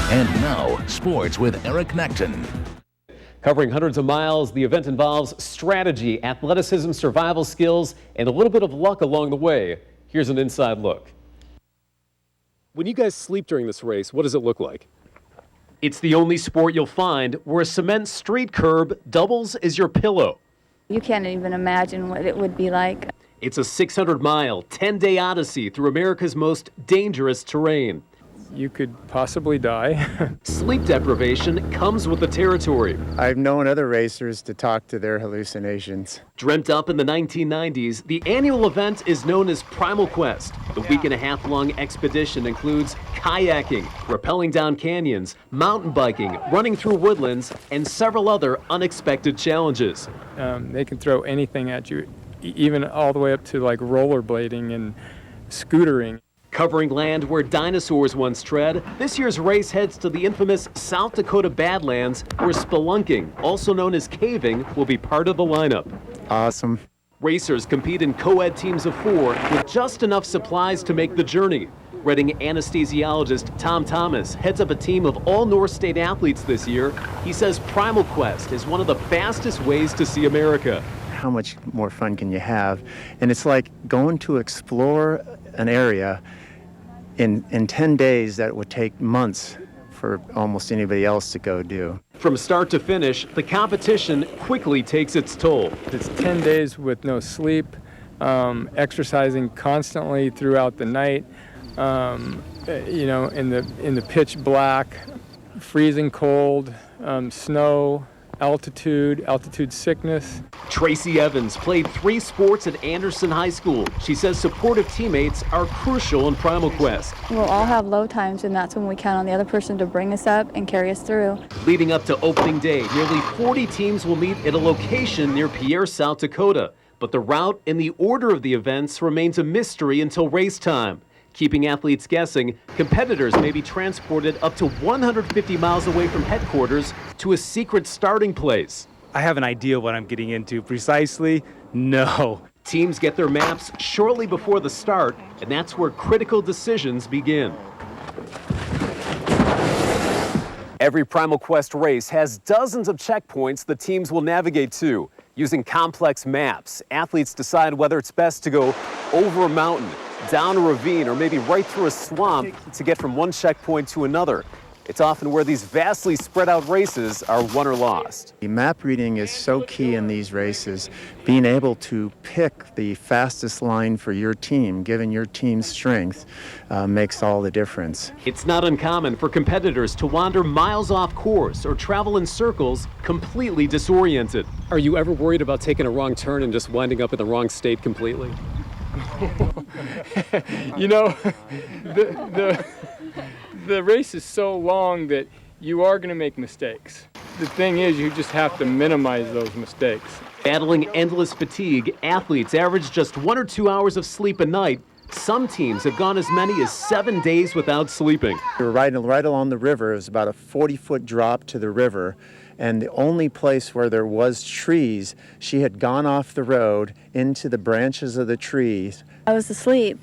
And now, sports with Eric Necton. Covering hundreds of miles, the event involves strategy, athleticism, survival skills, and a little bit of luck along the way. Here's an inside look. When you guys sleep during this race, what does it look like? It's the only sport you'll find where a cement street curb doubles as your pillow. You can't even imagine what it would be like. It's a 600-mile, 10-day odyssey through America's most dangerous terrain. You could possibly die. Sleep deprivation comes with the territory. I've known other racers to talk to their hallucinations. Dreamt up in the 1990s, the annual event is known as Primal Quest. The week-and-a-half-long expedition includes kayaking, rappelling down canyons, mountain biking, running through woodlands, and several other unexpected challenges. They can throw anything at you, even all the way up to like rollerblading and scootering. Covering land where dinosaurs once tread, this year's race heads to the infamous South Dakota Badlands, where spelunking, also known as caving, will be part of the lineup. Awesome. Racers compete in co-ed teams of 4 with just enough supplies to make the journey. Reading anesthesiologist Tom Thomas heads up a team of all North State athletes this year. He says Primal Quest is one of the fastest ways to see America. How much more fun can you have? And it's like going to explore an area in 10 days that would take months for almost anybody else to go do. From start to finish, the competition quickly takes its toll. It's 10 days with no sleep, exercising constantly throughout the night, in the pitch black, freezing cold, snow, altitude sickness. Tracy Evans played 3 sports at Anderson High School. She says supportive teammates are crucial in Primal Quest. We'll all have low times, and that's when we count on the other person to bring us up and carry us through. Leading up to opening day, nearly 40 teams will meet at a location near Pierre, South Dakota. But the route and the order of the events remains a mystery until race time. Keeping athletes guessing, competitors may be transported up to 150 miles away from headquarters to a secret starting place. I have an idea what I'm getting into precisely. No. Teams get their maps shortly before the start, and that's where critical decisions begin. Every Primal Quest race has dozens of checkpoints the teams will navigate to. Using complex maps, athletes decide whether it's best to go over a mountain, down a ravine, or maybe right through a swamp to get from one checkpoint to another. It's often where these vastly spread out races are won or lost. The map reading is so key in these races. Being able to pick the fastest line for your team, given your team's strength, makes all the difference. It's not uncommon for competitors to wander miles off course or travel in circles completely disoriented. Are you ever worried about taking a wrong turn and just winding up in the wrong state completely? The race is so long that you are going to make mistakes. The thing is, you just have to minimize those mistakes. Battling endless fatigue, athletes average just 1 or 2 hours of sleep a night. Some teams have gone as many as 7 days without sleeping. We were riding right along the river. It was about a 40-foot drop to the river. And the only place where there was trees, she had gone off the road into the branches of the trees. I was asleep.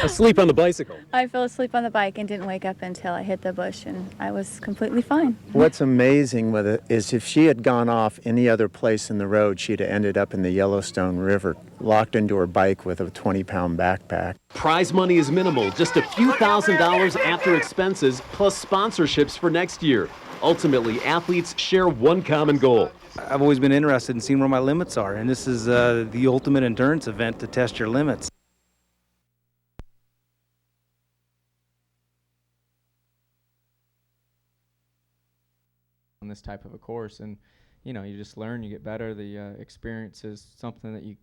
Asleep on the bicycle. I fell asleep on the bike and didn't wake up until I hit the bush, and I was completely fine. What's amazing with it is if she had gone off any other place in the road, she'd have ended up in the Yellowstone River, locked into her bike with a 20-pound backpack. Prize money is minimal, just a few $1,000s after expenses, plus sponsorships for next year. Ultimately, athletes share one common goal. I've always been interested in seeing where my limits are, and this is the ultimate endurance event to test your limits. On this type of a course, and you just learn, you get better. The experience is something that you